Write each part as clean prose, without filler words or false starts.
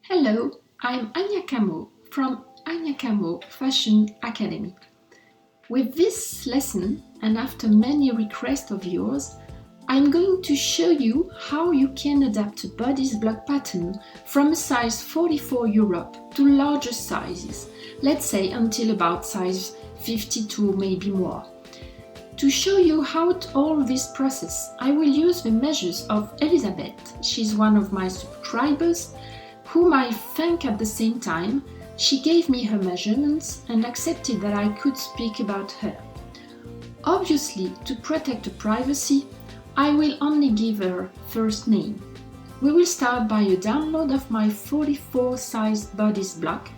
Hello, I'm Anya Camau from Anya Camau Fashion Academy. With this lesson, and after many requests of yours, I'm going to show you how you can adapt a bodice block pattern from a size 44 Europe to larger sizes, let's say until about size 52, maybe more. To show you how all this process, I will use the measures of Elizabeth. She's one of my subscribers, whom I thank at the same time. She gave me her measurements and accepted that I could speak about her. Obviously, to protect her privacy, I will only give her first name. We will start by a download of my 44 size bodice block,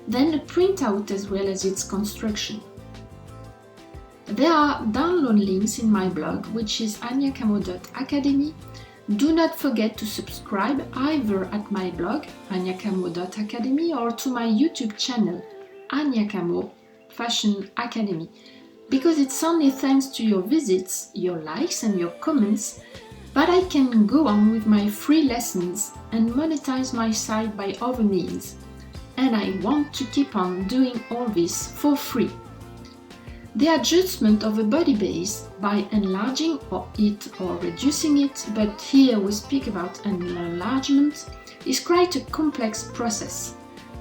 then a printout as well as its construction. There are download links in my blog, which is anyacamau.academy. Do not forget to subscribe either at my blog, anyacamau.academy, or to my YouTube channel, Anya Camau Fashion Academy, because it's only thanks to your visits, your likes and your comments that I can go on with my free lessons and monetize my site by other means. And I want to keep on doing all this for free. The adjustment of a body base by enlarging it or reducing it, but here we speak about an enlargement, is quite a complex process.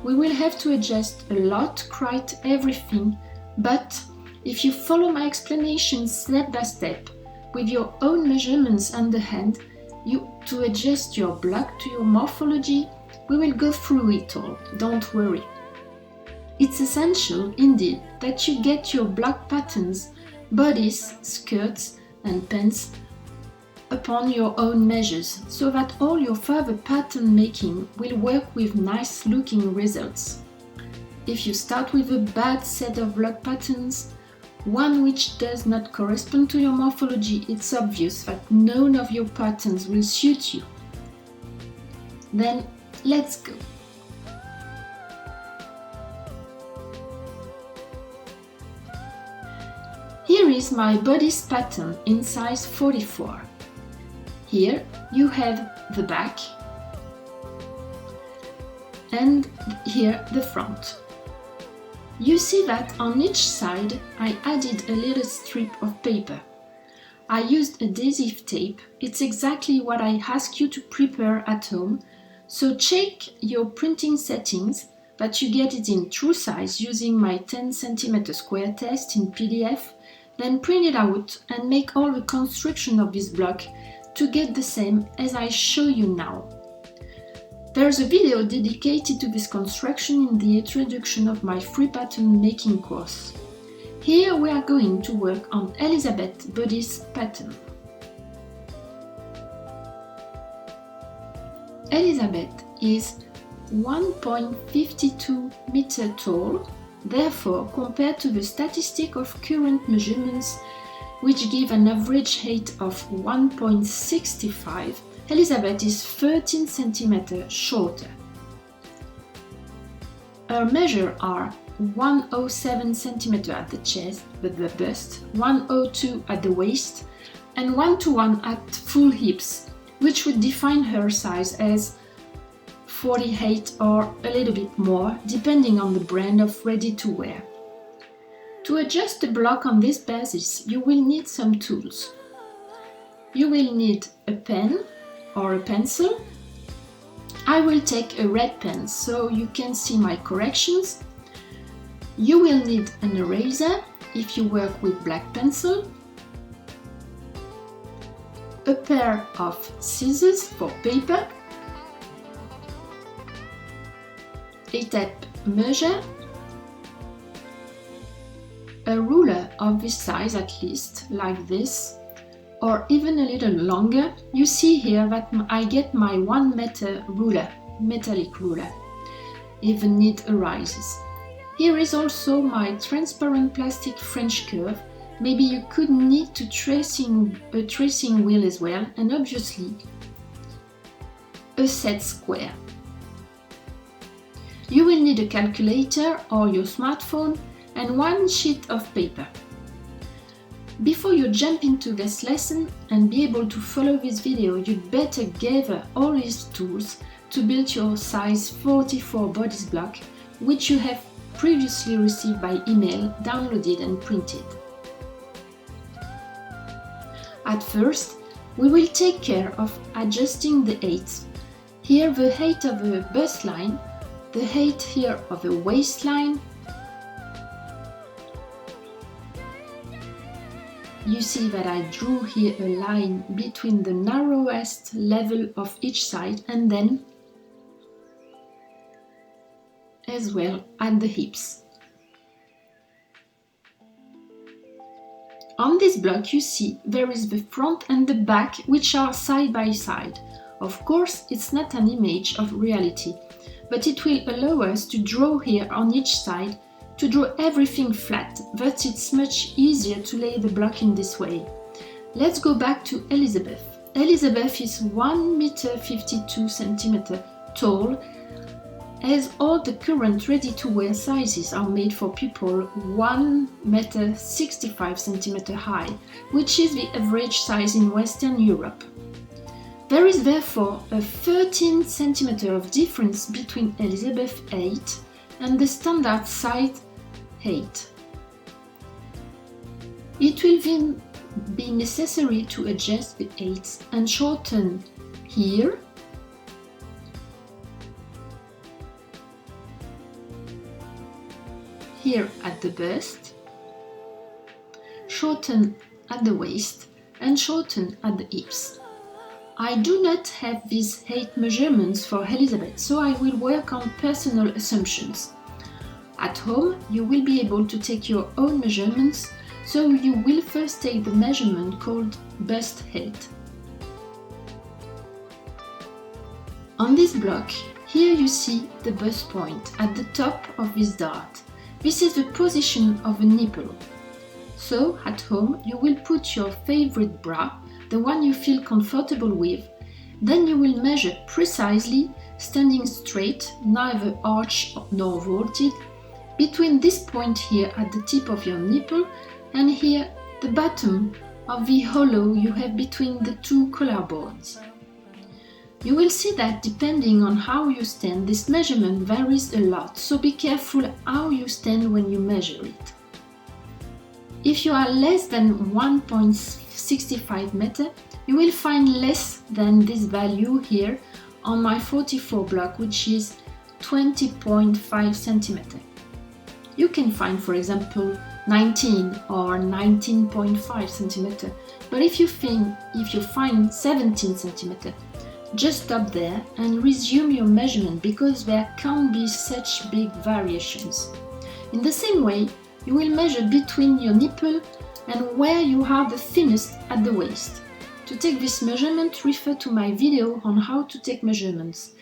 We will have to adjust a lot, quite everything, but if you follow my explanation step by step, with your own measurements on the hand, to adjust your block to your morphology, we will go through it all, don't worry. It's essential, indeed, that you get your block patterns, bodies, skirts and pants upon your own measures, so that all your further pattern making will work with nice looking results. If you start with a bad set of block patterns, one which does not correspond to your morphology, it's obvious that none of your patterns will suit you. Then let's go. Here is my bodice pattern in size 44. Here you have the back and here the front. You see that on each side I added a little strip of paper. I used adhesive tape. It's exactly what I ask you to prepare at home, so check your printing settings that you get it in true size using my 10 cm square test in PDF. Then print it out and make all the construction of this block to get the same as I show you now. There's a video dedicated to this construction in the introduction of my free pattern making course. Here we are going to work on Elizabeth bodice pattern. Elizabeth is 1.52 meter tall. Therefore, compared to the statistic of current measurements, which give an average height of 1.65, Elizabeth is 13 cm shorter. Her measures are 107 cm at the chest, with the bust, 102 at the waist, and 121 at full hips, which would define her size as 48 or a little bit more, depending on the brand of ready-to-wear. To adjust the block on this basis, you will need some tools. You will need a pen or a pencil. I will take a red pen so you can see my corrections. You will need an eraser if you work with black pencil, a pair of scissors for paper, a tape measure, a ruler of this size at least, like this, or even a little longer. You see here that I get my 1 meter ruler, metallic ruler, if the need arises. Here is also my transparent plastic French curve. Maybe you could need a tracing wheel as well, and obviously a set square. You will need a calculator or your smartphone and 1 sheet of paper. Before you jump into this lesson and be able to follow this video, you'd better gather all these tools to build your size 44 bodice block, which you have previously received by email, downloaded and printed. At first, we will take care of adjusting the heights. Here the height of the bust line, the height here of the waistline. You see that I drew here a line between the narrowest level of each side and then as well at the hips. On this block you see there is the front and the back, which are side by side. Of course, it's not an image of reality, but it will allow us to draw here on each side, to draw everything flat, but it's much easier to lay the block in this way. Let's go back to Elizabeth. Elizabeth is 1 meter 52 cm tall, as all the current ready-to-wear sizes are made for people 1 meter 65 cm high, which is the average size in Western Europe. There is therefore a 13 cm of difference between Elizabeth 8 and the standard size 8. It will then be necessary to adjust the heights and shorten here, here at the bust, shorten at the waist and shorten at the hips. I do not have these height measurements for Elizabeth, so I will work on personal assumptions. At home, you will be able to take your own measurements, so you will first take the measurement called bust height. On this block, here you see the bust point at the top of this dart. This is the position of a nipple. So, at home, you will put your favorite bra, the one you feel comfortable with. Then you will measure precisely, standing straight, neither arched nor vaulted, between this point here at the tip of your nipple and here the bottom of the hollow you have between the two collarbones. You will see that depending on how you stand, this measurement varies a lot, so be careful how you stand when you measure it. If you are less than 1.65 meter, you will find less than this value here on my 44 block, which is 20.5 centimeter. You can find, for example, 19 or 19.5 centimeter, but if you find 17 centimeter, just stop there and resume your measurement, because there can't be such big variations. In the same way, you will measure between your nipple and where you are the thinnest at the waist. To take this measurement, refer to my video on how to take measurements.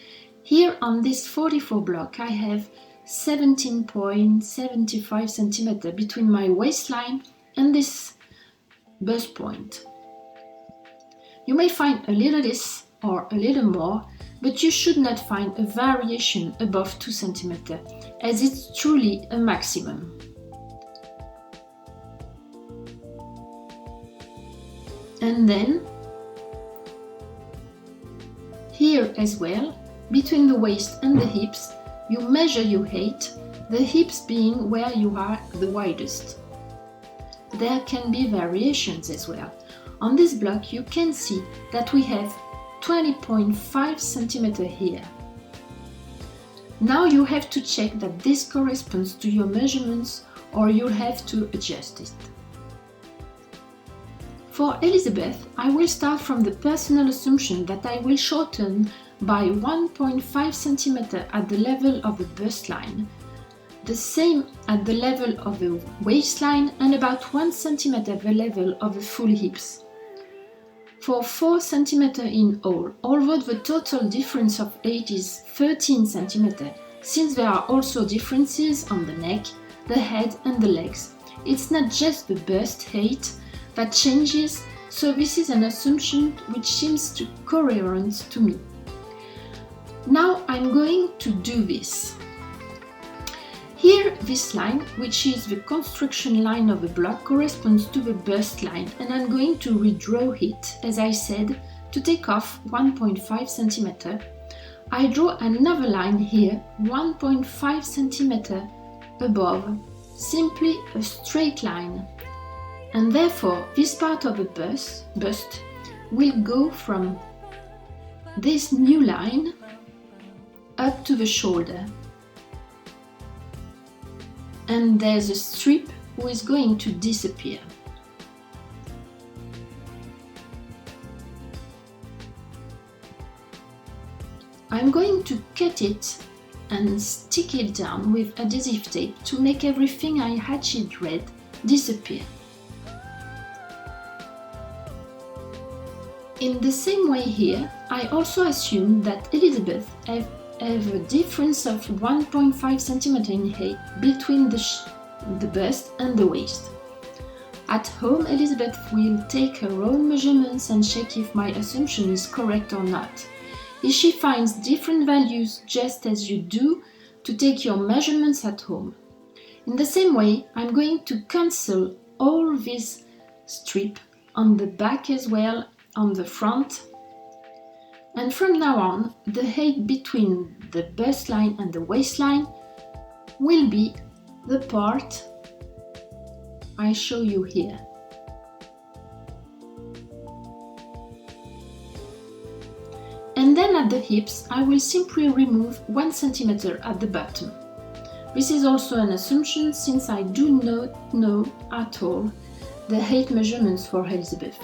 Here on this 44 block, I have 17.75 cm between my waistline and this bust point. You may find a little less or a little more, but you should not find a variation above 2 cm, as it's truly a maximum. And then, here as well, between the waist and the hips, you measure your height, the hips being where you are the widest. There can be variations as well. On this block you can see that we have 20.5 cm here. Now you have to check that this corresponds to your measurements, or you'll have to adjust it. For Elizabeth, I will start from the personal assumption that I will shorten by 1.5 cm at the level of the bust line, the same at the level of the waistline, and about 1 cm at the level of the full hips. For 4 cm in all, although the total difference of height is 13 cm, since there are also differences on the neck, the head and the legs. It's not just the bust height that changes, so this is an assumption which seems coherent to me. Now I'm going to do this. Here, this line, which is the construction line of the block, corresponds to the bust line, and I'm going to redraw it, as I said, to take off 1.5 cm. I draw another line here, 1.5 centimeter above, simply a straight line. And therefore, this part of the bust will go from this new line up to the shoulder. And there's a strip who is going to disappear. I'm going to cut it and stick it down with adhesive tape to make everything I hatched red disappear. In the same way here, I also assume that Elizabeth have a difference of 1.5 cm in height between the bust and the waist. At home, Elizabeth will take her own measurements and check if my assumption is correct or not. If she finds different values, just as you do to take your measurements at home. In the same way, I'm going to cancel all this strip on the back as well, on the front. And from now on, the height between the bust line and the waistline will be the part I show you here. And then at the hips, I will simply remove 1 cm at the bottom. This is also an assumption since I do not know at all the height measurements for Elizabeth.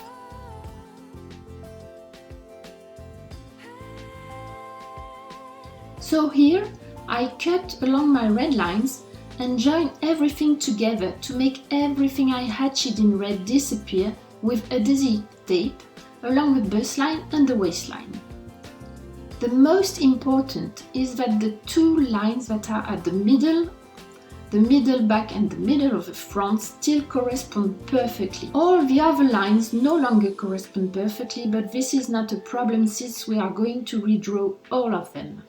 So here, I cut along my red lines and join everything together to make everything I hatched in red disappear with adhesive tape along the bust line and the waistline. The most important is that the two lines that are at the middle back and the middle of the front still correspond perfectly. All the other lines no longer correspond perfectly, but this is not a problem since we are going to redraw all of them.